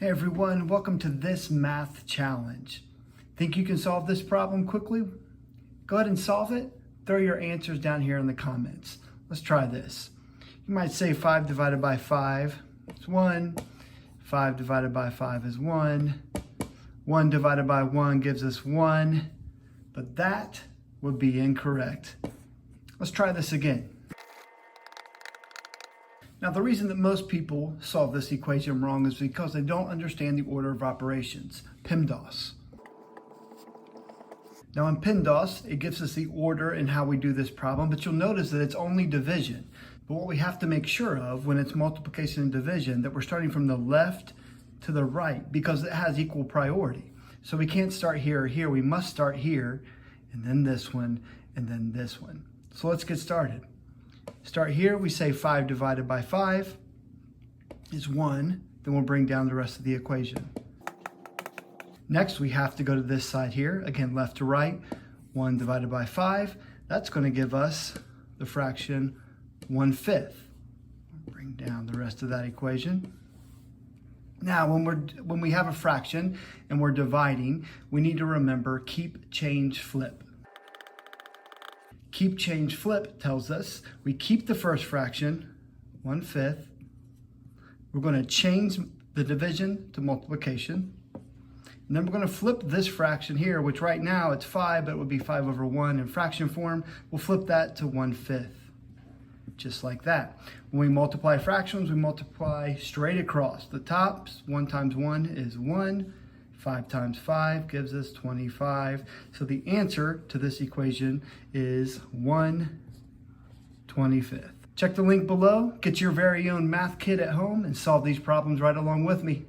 Hey everyone, welcome to this math challenge. Think you can solve this problem quickly? Go ahead and solve it. Throw your answers down here in the comments. Let's try this. You might say 5 divided by 5 is 1. 5 divided by 5 is 1. 1 divided by 1 gives us 1. But that would be incorrect. Let's try this again. Now, the reason that most people solve this equation wrong is because they don't understand the order of operations, PEMDAS. Now, in PEMDAS, it gives us the order in how we do this problem, but you'll notice that it's only division. But what we have to make sure of when it's multiplication and division, that we're starting from the left to the right because it has equal priority. So we can't start here or here. We must start here, and then this one, and then this one. So let's get started. Start here, we say 5 divided by 5 is 1. Then we'll bring down the rest of the equation. Next, we have to go to this side here. Again, left to right. 1 divided by 5. That's going to give us the fraction 1/5. Bring down the rest of that equation. Now, when we have a fraction and we're dividing, we need to remember keep, change, flip. Keep, change, flip tells us we keep the first fraction, 1/5. We're going to change the division to multiplication. And then we're going to flip this fraction here, which right now it's 5, but it would be 5 over 1 in fraction form. We'll flip that to 1/5, just like that. When we multiply fractions, we multiply straight across. The tops, 1 times 1 is 1. 5 times 5 gives us 25. So the answer to this equation is 1/25. Check the link below, get your very own math kit at home, and solve these problems right along with me.